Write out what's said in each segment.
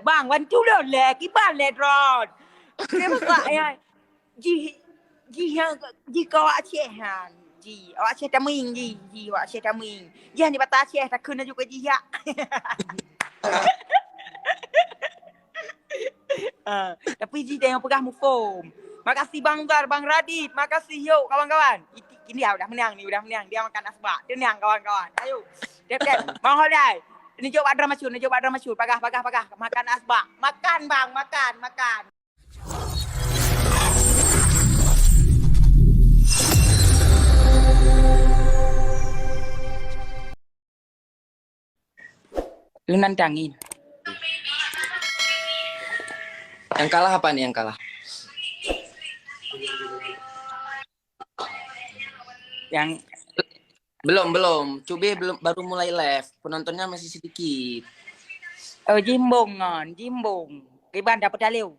Bang, bantu dah le, kiban le drone. Dia masak ya. Ji kau Aceh han. Ji, awak Aceh taming ji awak Aceh taming. Ji ni bata Aceh tak kena juga ji ya. Tapi ji tengok pegah mufom. Makasih Bang Zar, Bang Radit. Makasih yuk kawan-kawan. Ini dia udah menang. Dia makan asbak. Dia menang kawan-kawan. Ayo. Dep. Bang Hodai. Ini jawab drama masyhur. Pagah. Makan asbak. Makan Bang, makan. Lu nantangin. Yang kalah apa nih yang kalah? Yang belum. Cube baru mulai live. Penontonnya masih sedikit. Jimbong. Kiban dapat dalil.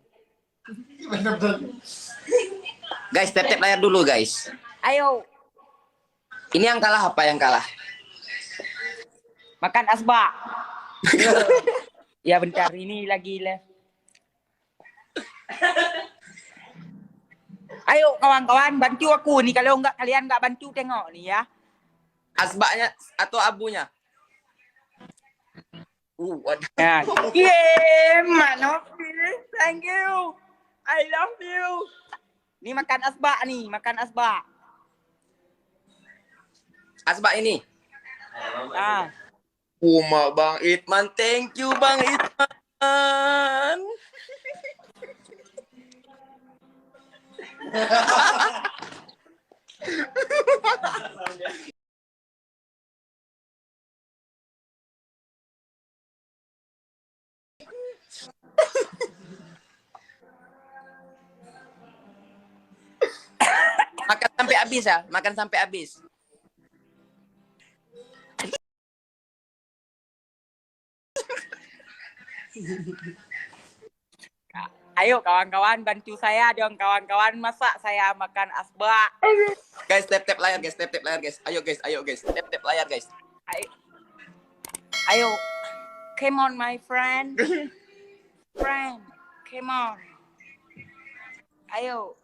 Guys, tap layar dulu guys. Ayo. Ini yang kalah apa yang kalah? Makan asbak. Ya bentar, ini lagi live. Ayo kawan-kawan, bantu aku nih. Kalau kalian nggak bantu tengok nih ya. Asbaknya atau abunya? Ya. Yeah, Manofi. Thank you. I love you. Ini makan asbak nih, Asbak ini. Bang Itman, thank you Bang Itman. Makan sampai habis ya, makan sampai habis. Ayo kawan-kawan bantu saya dong kawan-kawan, masak saya makan asbak. Guys, tap layar guys. Ayo guys. Tap layar guys. Ayo. Come on my friend. Come on. Ayo.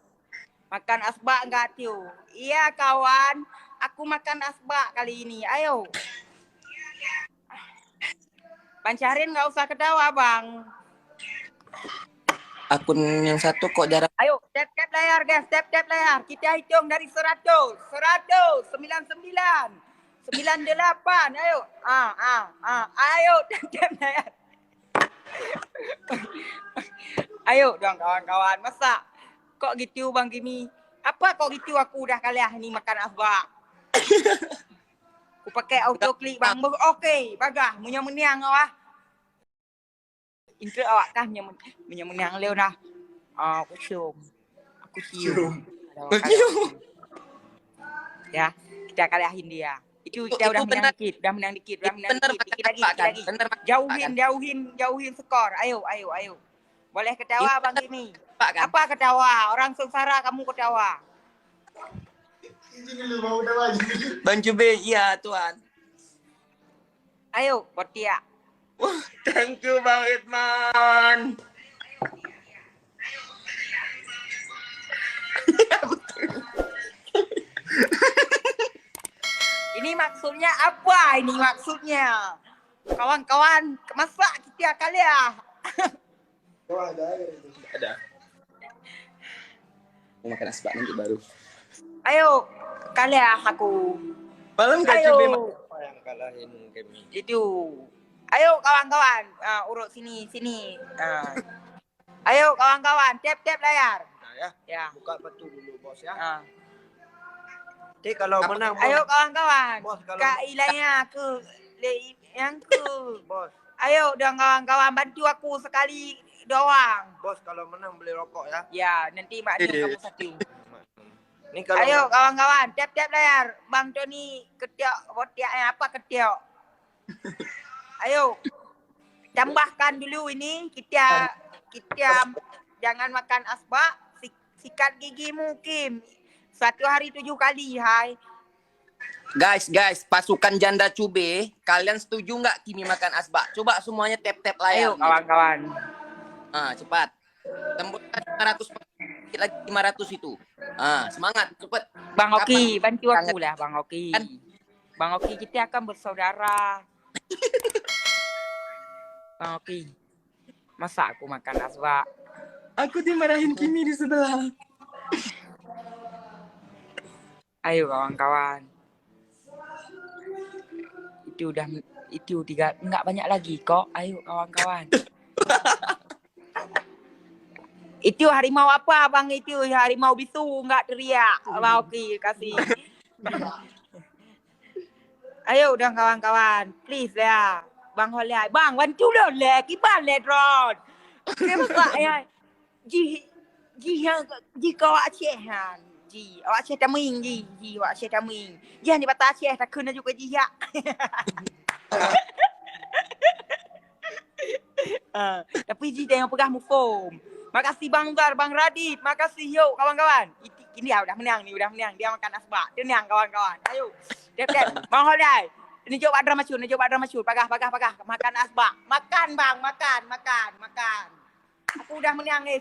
Makan asbak enggak tiu? Iya kawan, aku makan asbak kali ini. Ayo. Bang Syahrin nggak usah ketawa Bang. Akun yang satu kok jarang. Ayo, tap layar guys, tap layar. Kita hitung dari 100, 99, 98. Ayo. Ayo tap layar. Ayo dong kawan-kawan, masa kok gitu Bang Kimi? Apa kok gitu aku udah kalah nih makan asbak. Aku pakai auto klik Bang. Okey, bagah munyang-munyang awak. Intro awak kah munyang leo dah. Aku cium. Ya, kita kalahin dia. Itu kita udah menang dikit. Dikit lagi. Jauhin skor. Ayo. Boleh ketawa Bang Kimi. Apa ketawa? Orang sengsara kamu ketawa. Bang Cube, iya Tuan. Ayo, Botia. Thank you Bang Itman. Ini maksudnya apa? Kawan-kawan, masa kita kalah? Ada. Mau makan asbak nanti baru. Ayo, kalah aku. Malam gak Cube yang kalahin kami. Itu. Ayo kawan-kawan, urut sini. Ayo kawan-kawan, tap layar. Ya. Buka batu dulu bos ya. Nanti kalau menang bos. Ayo kawan-kawan. Bos, kalau Kak Ilanya yang ke. Bos. Ayo dong kawan-kawan, bantu aku sekali doang. Bos kalau menang beli rokok ya. Ya, nanti maknya kamu satu. Ini kalau Ayo kawan-kawan, tap layar. Bang Tony ketiak, botiaknya apa ketiak? Ayo, tambahkan dulu ini. Kita jangan makan asbak. Sikat gigimu Kim. 1 hari 7 kali, hai. Guys, pasukan janda cube, kalian setuju nggak Kimi makan asbak? Coba semuanya tap layar. Ayo kawan-kawan. Cepat. Tembuskan 500 lagi 500 itu. Semangat, cepat. Bang Oki, Kapan- bantu aku lah Bang Oki. Kan- Bang Oki, kita akan bersaudara. Bang Oki, masa aku makan asbak? Aku dimarahin Kimi di sebelah. Ayo kawan-kawan. Itu nggak banyak lagi kok. Ayo kawan-kawan. Itu harimau apa bang? Itu harimau bisu nggak teriak. Bang Oki kasih. Ayo udah kawan-kawan. Please ya. Bang Holai. Bang bantu dong le. Kiban le drone. Kenapa ya? Ji kau acehan. Ji awak aceh taming ji awak aceh taming. Ji ni bata aceh tak kena juga ji ya. Tapi ji tengok pegang foam. Makasih Bang Zar, Bang Radit. Makasih yuk kawan-kawan. Ini dia udah menang nih, udah menang. Dia makan asbak. Dia menang kawan-kawan. Ayo. Dep. Bang Holai. Ini coba drama masyhur. Pagah. Makan asbak. Makan Bang, makan. Aku udah menang nih.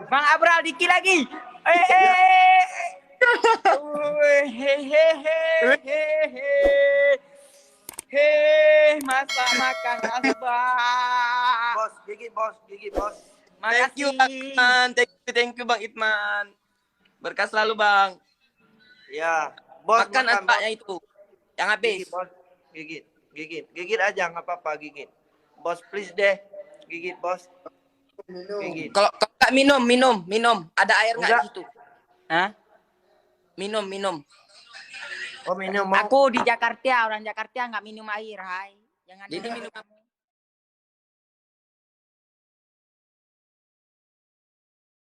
Bang Abral dikit lagi. Masa makan asbak. Bos, gigit bos. Thank you, Bang Itman. Thank you, Bang Itman. Berkah selalu, Bang. Ya, bos Makan asbaknya itu. Yang habis. Gigit, bos. Gigit aja nggak apa-apa gigit. Bos please deh. Gigit bos. Gigit. Kalau nggak minum. Ada air nggak Enggak. di situ? Hah? Minum. Oh minum mau. Aku di Jakarta, orang Jakarta nggak minum air, hai. Jangan Jadi minum minum kamu.